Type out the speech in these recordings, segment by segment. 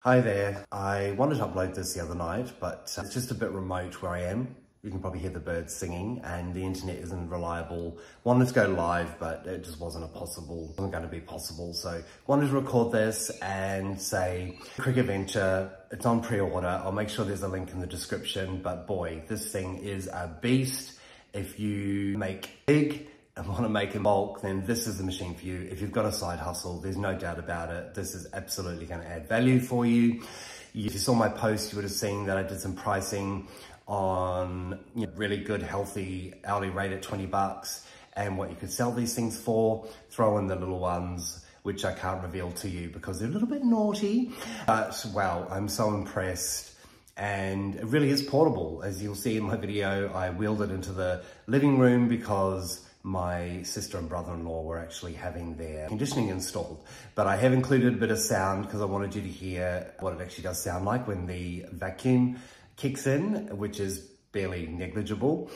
Hi there. I wanted to upload this the other night, but it's just a bit remote where I am. You can probably hear the birds singing and the internet isn't reliable. Wanted to go live, but it just wasn't going to be possible. So wanted to record this and say, Cricut Venture, it's on pre-order. I'll make sure there's a link in the description, but boy, this thing is a beast. If you make big and want to make in bulk, then this is the machine for you. If you've got a side hustle, there's no doubt about it. This is absolutely going to add value for you. If you saw my post, you would have seen that I did some pricing on really good, healthy hourly rate at 20 bucks and what you could sell these things for. Throw in the little ones, which I can't reveal to you because they're a little bit naughty. But wow, I'm so impressed. And it really is portable. As you'll see in my video, I wheeled it into the living room because my sister and brother-in-law were actually having their conditioning installed. But I have included a bit of sound because I wanted you to hear what it actually does sound like when the vacuum kicks in, which is barely negligible.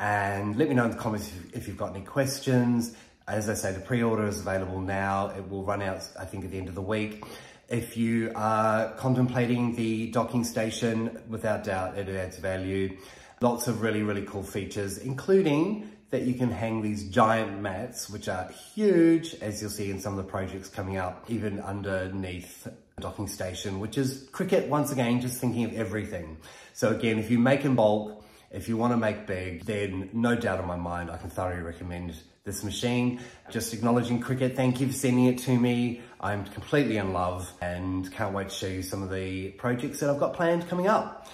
And let me know in the comments if you've got any questions. As I say, the pre-order is available now. It will run out, I think, at the end of the week. If you are contemplating the docking station, without doubt, it adds value. Lots of really, really cool features, including that you can hang these giant mats, which are huge, as you'll see in some of the projects coming up, even underneath the docking station, which is Cricut, once again, just thinking of everything. So again, if you make in bulk, if you want to make big, then no doubt in my mind, I can thoroughly recommend this machine. Just acknowledging Cricut, thank you for sending it to me. I'm completely in love and can't wait to show you some of the projects that I've got planned coming up.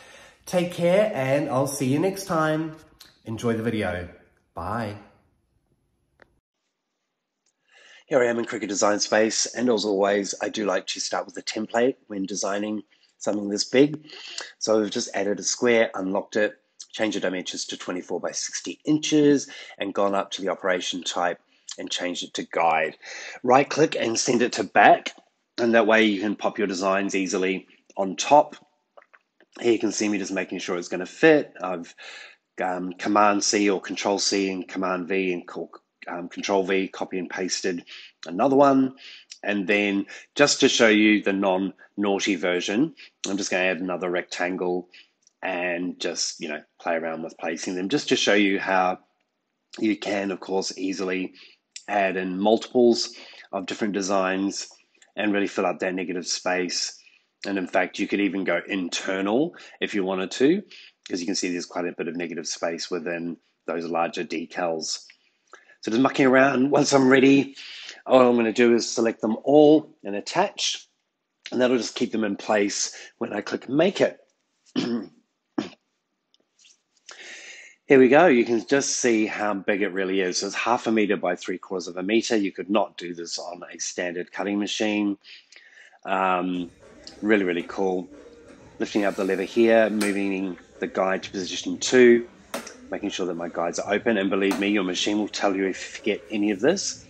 Take care and I'll see you next time. Enjoy the video. Bye. Here I am in Cricut Design Space, and as always, I do like to start with a template when designing something this big. So I've just added a square, unlocked it, changed the dimensions to 24 by 60 inches, and gone up to the operation type and changed it to guide. Right click and send it to back, and that way you can pop your designs easily on top. Here you can see me just making sure it's going to fit. I've Command C or Control C and Command V and Control V, copy and pasted another one. And then just to show you the non-naughty version, I'm just going to add another rectangle and just, play around with placing them just to show you how you can, of course, easily add in multiples of different designs and really fill up that negative space. And in fact, you could even go internal if you wanted to, because you can see there's quite a bit of negative space within those larger decals. So just mucking around. Once I'm ready, all I'm going to do is select them all and attach, and that'll just keep them in place when I click Make It. Here we go. You can just see how big it really is. So it's 1/2 meter by 3/4 of a meter. You could not do this on a standard cutting machine. Really, really cool. Lifting up the lever here, moving the guide to position 2, making sure that my guides are open. And believe me, your machine will tell you if you forget any of this.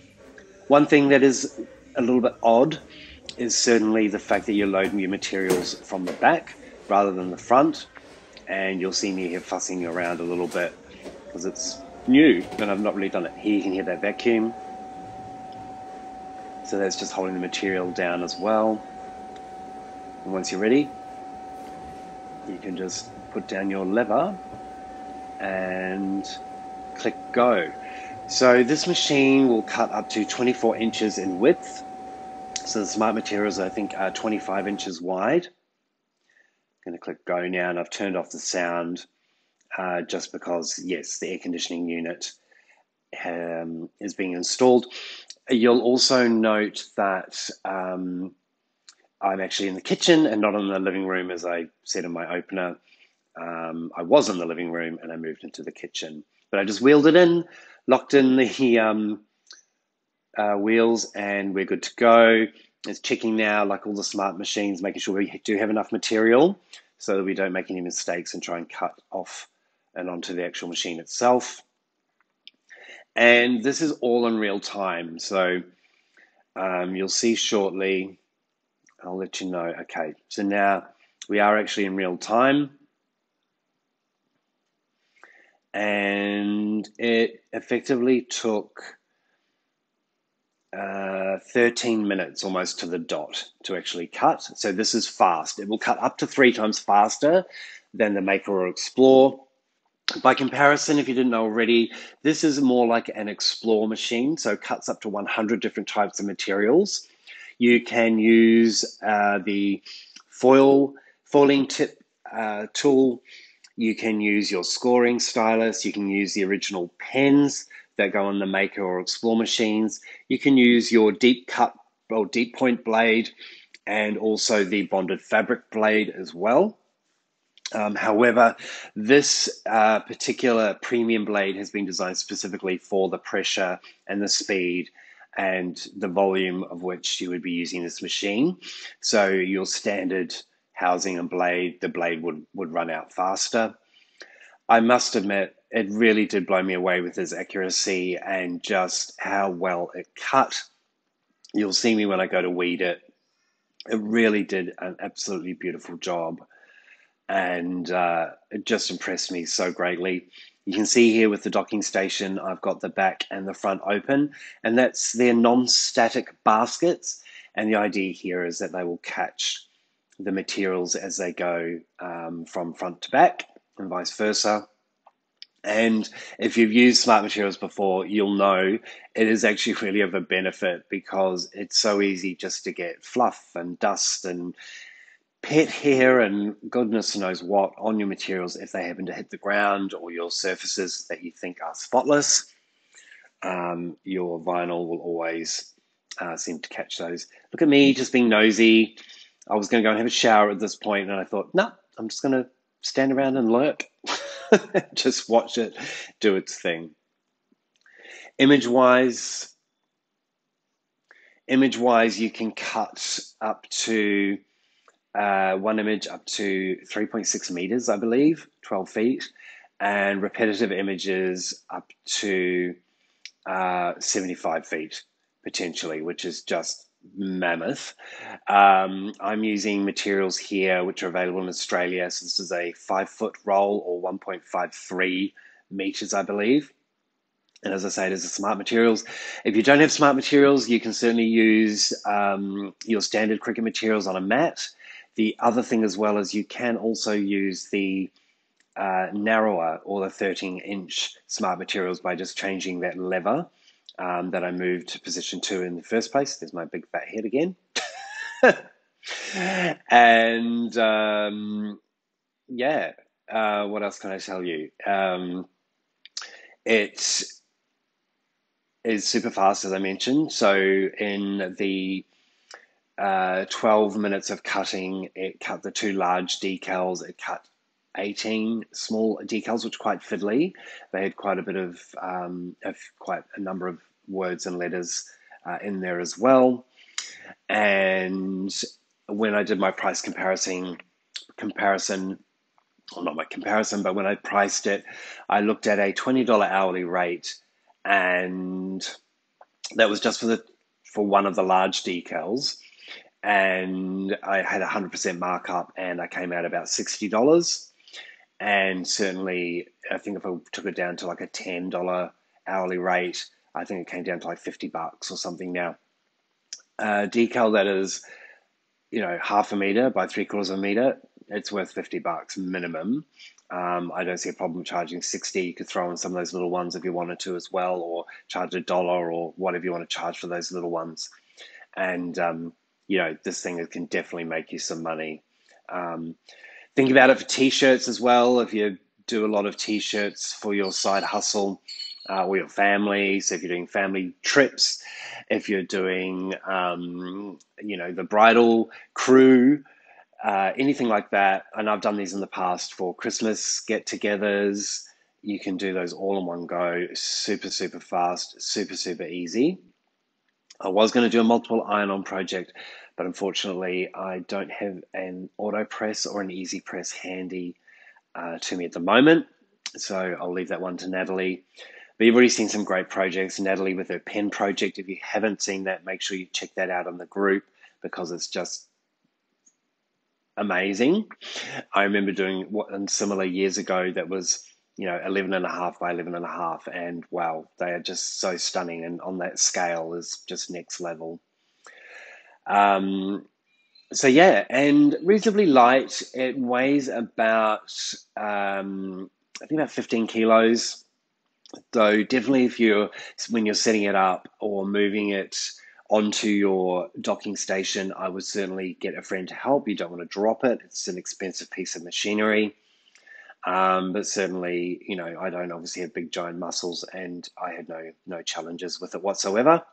One thing that is a little bit odd is certainly the fact that you're loading your materials from the back rather than the front. And you'll see me here fussing around a little bit because it's new and I've not really done it. Here you can hear that vacuum. So that's just holding the material down as well. And once you're ready, you can just put down your lever and click go. So this machine will cut up to 24 inches in width. So the smart materials, I think, are 25 inches wide. I'm going to click go now, and I've turned off the sound just because, yes, the air conditioning unit is being installed. You'll also note that I'm actually in the kitchen and not in the living room, as I said in my opener. I was in the living room and I moved into the kitchen, but I just wheeled it in, locked in the wheels, and we're good to go. It's checking now, like all the smart machines, making sure we do have enough material so that we don't make any mistakes and try and cut off and onto the actual machine itself. And this is all in real time. So you'll see shortly, I'll let you know. Okay, so now we are actually in real time. And it effectively took 13 minutes almost to the dot to actually cut. So this is fast. It will cut up to 3 times faster than the Maker or Explore. By comparison, if you didn't know already, this is more like an Explore machine, so it cuts up to 100 different types of materials. You can use the foiling tip tool. You can use your scoring stylus. You can use the original pens that go on the Maker or Explore machines. You can use your deep cut or deep point blade and also the bonded fabric blade as well. However, this particular premium blade has been designed specifically for the pressure and the speed and the volume of which you would be using this machine. So your standard housing and blade, the blade would run out faster. I must admit, it really did blow me away with its accuracy and just how well it cut. You'll see me when I go to weed it. It really did an absolutely beautiful job. And it just impressed me so greatly. You can see here with the docking station, I've got the back and the front open, and that's their non-static baskets. And the idea here is that they will catch the materials as they go from front to back and vice versa. And if you've used smart materials before, you'll know it is actually really of a benefit because it's so easy just to get fluff and dust and pet hair and goodness knows what on your materials if they happen to hit the ground or your surfaces that you think are spotless. Your vinyl will always seem to catch those. Look at me just being nosy. I was going to go and have a shower at this point, and I thought, no, I'm just going to stand around and lurk. Just watch it do its thing. Image-wise, you can cut up to one image up to 3.6 meters, I believe, 12 feet, and repetitive images up to 75 feet, potentially, which is just mammoth. I'm using materials here which are available in Australia. So this is a 5-foot roll or 1.53 meters, I believe. And as I say, it is a smart materials. If you don't have smart materials, you can certainly use your standard Cricut materials on a mat. The other thing as well is you can also use the narrower or the 13-inch smart materials by just changing that lever that I moved to position 2 in the first place. There's my big fat head again. And yeah, what else can I tell you? It is super fast, as I mentioned. So in the 12 minutes of cutting, it cut the 2 large decals. It cut 18 small decals, which are quite fiddly. They had quite a bit of quite a number of words and letters in there as well. And when I did my price comparison, well, not my comparison, but when I priced it, I looked at a $20 hourly rate, and that was just for one of the large decals. And I had 100% markup, and I came out about $60. And certainly, I think if I took it down to like a $10 hourly rate, I think it came down to like $50 or something now. Decal that is, half a meter by 3/4 of a meter, it's worth $50 minimum. I don't see a problem charging 60. You could throw in some of those little ones if you wanted to as well, or charge $1 or whatever you want to charge for those little ones. And, this thing can definitely make you some money. Think about it for t-shirts as well. If you do a lot of t-shirts for your side hustle or your family, so if you're doing family trips, if you're doing, the bridal crew, anything like that. And I've done these in the past for Christmas get-togethers. You can do those all in one go, super, super fast, super, super easy. I was going to do a multiple iron-on project, but unfortunately I don't have an auto press or an easy press handy to me at the moment. So I'll leave that one to Natalie. But you've already seen some great projects. Natalie with her pen project. If you haven't seen that, make sure you check that out on the group because it's just amazing. I remember doing one similar years ago that was 11.5 by 11.5, and wow, they are just so stunning, and on that scale is just next level. So yeah, and reasonably light. It weighs about I think about 15 kilos. Though definitely when you're setting it up or moving it onto your docking station, I would certainly get a friend to help. You don't want to drop it. It's an expensive piece of machinery. But certainly, I don't obviously have big giant muscles, and I had no challenges with it whatsoever.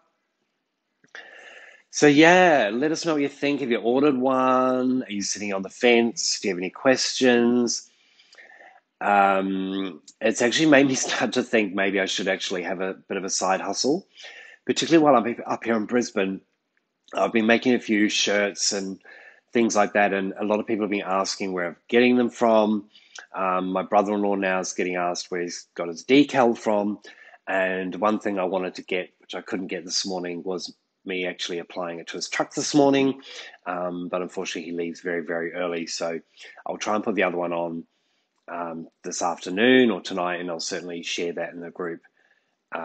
So yeah, let us know what you think. Have you ordered one? Are you sitting on the fence? Do you have any questions? It's actually made me start to think maybe I should actually have a bit of a side hustle, particularly while I'm up here in Brisbane. I've been making a few shirts and things like that, and a lot of people have been asking where I'm getting them from. My brother-in-law now is getting asked where he's got his decal from, and one thing I wanted to get, which I couldn't get this morning, was me actually applying it to his truck this morning, but unfortunately he leaves very, very early, so I'll try and put the other one on this afternoon or tonight, and I'll certainly share that in the group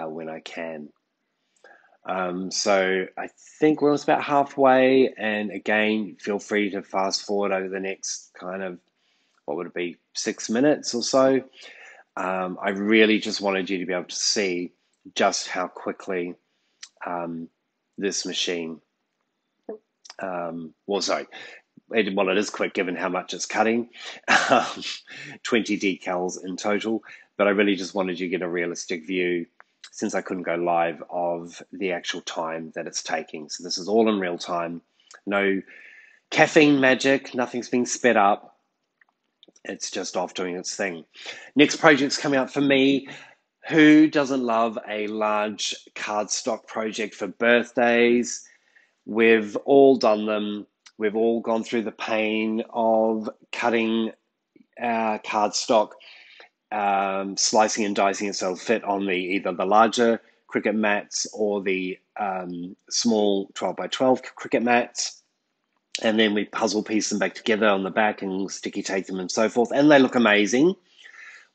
when I can. So I think we're almost about halfway, and again, feel free to fast forward over the next kind of, what would it be, 6 minutes or so. I really just wanted you to be able to see just how quickly this machine, it is quick given how much it's cutting, 20 decals in total, but I really just wanted you to get a realistic view, since I couldn't go live, of the actual time that it's taking. So this is all in real time, no caffeine magic, nothing's being sped up. It's just off doing its thing. Next project's coming up for me. Who doesn't love a large cardstock project for birthdays? We've all done them. We've all gone through the pain of cutting our cardstock, slicing and dicing it so it'll fit on either the larger Cricut mats or the small 12 by 12 Cricut mats. And then we puzzle piece them back together on the back and sticky tape them and so forth. And they look amazing.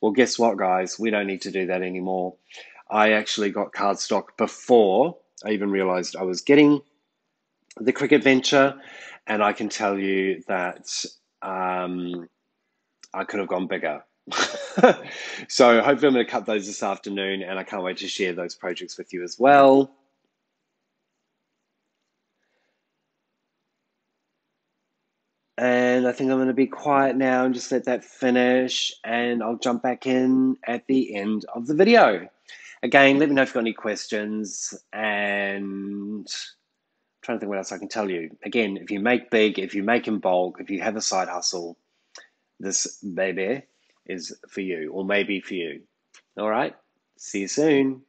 Well, guess what, guys? We don't need to do that anymore. I actually got cardstock before I even realized I was getting the Cricut Venture, and I can tell you that I could have gone bigger. So hopefully I'm going to cut those this afternoon, and I can't wait to share those projects with you as well. And I think I'm going to be quiet now and just let that finish, and I'll jump back in at the end of the video. Again, let me know if you've got any questions, and I'm trying to think what else I can tell you. Again, if you make big, if you make in bulk, if you have a side hustle, this baby is for you, or maybe for you. All right, see you soon.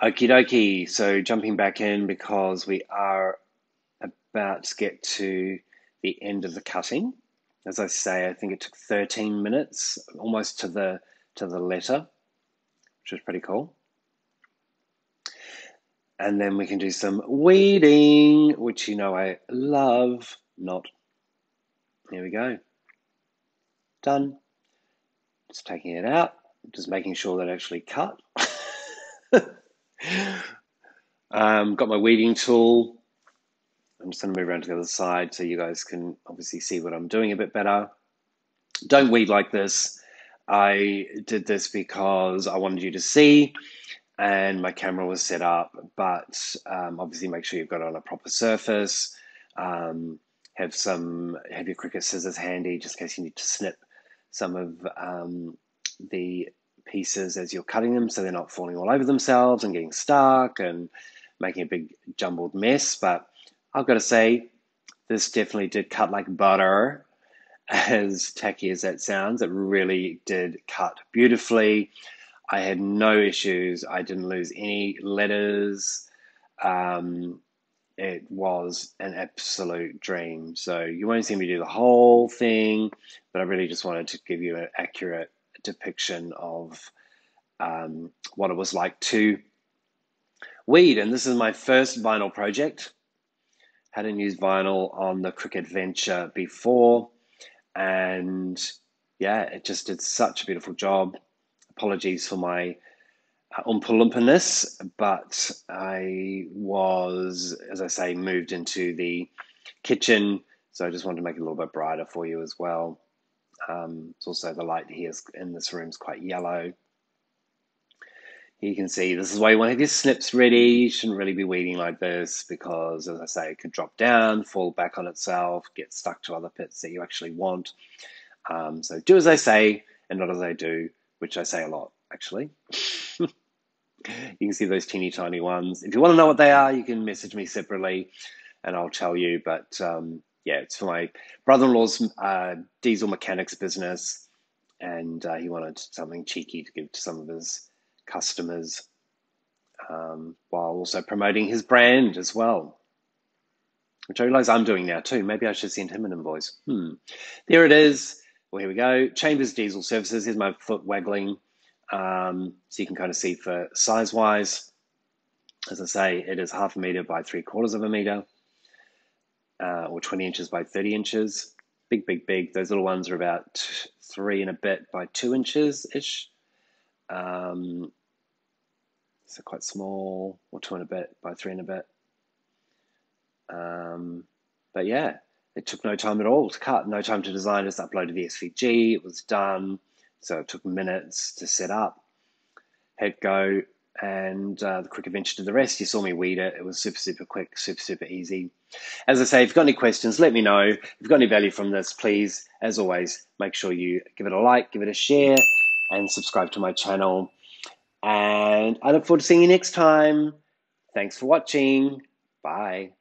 Okie dokie. So jumping back in because we are about to get to the end of the cutting. As I say, I think it took 13 minutes, almost to the letter, which was pretty cool. And then we can do some weeding, which you know I love. Not. Here we go. Done. Just taking it out, just making sure that it actually cut. Got my weeding tool. I'm just going to move around to the other side so you guys can obviously see what I'm doing a bit better. Don't weed like this. I did this because I wanted you to see, and my camera was set up, but obviously make sure you've got it on a proper surface. Have your Cricut scissors handy just in case you need to snip some of the pieces as you're cutting them so they're not falling all over themselves and getting stuck and making a big jumbled mess. But I've got to say, this definitely did cut like butter. As tacky as that sounds, it really did cut beautifully. I had no issues. I didn't lose any letters. It was an absolute dream. So you won't see me do the whole thing, but I really just wanted to give you an accurate depiction of what it was like to weed. And this is my first vinyl project. Hadn't used vinyl on the Cricut Venture before, and yeah, it just did such a beautiful job. Apologies for my oompa-loompiness, but I was, as I say, moved into the kitchen, so I just wanted to make it a little bit brighter for you as well. It's also the light here in this room is quite yellow. You can see this is why you want to have your snips ready. You shouldn't really be weeding like this because, as I say, it could drop down, fall back on itself, get stuck to other bits that you actually want. So do as I say and not as I do, which I say a lot, actually. You can see those teeny tiny ones. If you want to know what they are, you can message me separately and I'll tell you. But yeah, it's for my brother-in-law's diesel mechanics business, and he wanted something cheeky to give to some of his customers while also promoting his brand as well, which I realize I'm doing now too. Maybe I should send him an invoice. There it is. Well, here we go. Chambers Diesel Services. Here's my foot waggling. So you can kind of see for size-wise. As I say, it is 1/2 meter by 3/4 of a meter, or 20 inches by 30 inches. Big, big, big. Those little ones are about 3 and a bit by 2 inches-ish. So quite small, or 2 and a bit by 3 and a bit. But yeah, it took no time at all to cut, no time to design. Just uploaded the SVG, it was done. So it took minutes to set up, hit go, and the Cricut Venture did the rest. You saw me weed it. It was super, super quick, super, super easy. As I say, if you've got any questions, let me know. If you've got any value from this, please, as always, make sure you give it a like, give it a share, and subscribe to my channel. And I look forward to seeing you next time. Thanks for watching. Bye.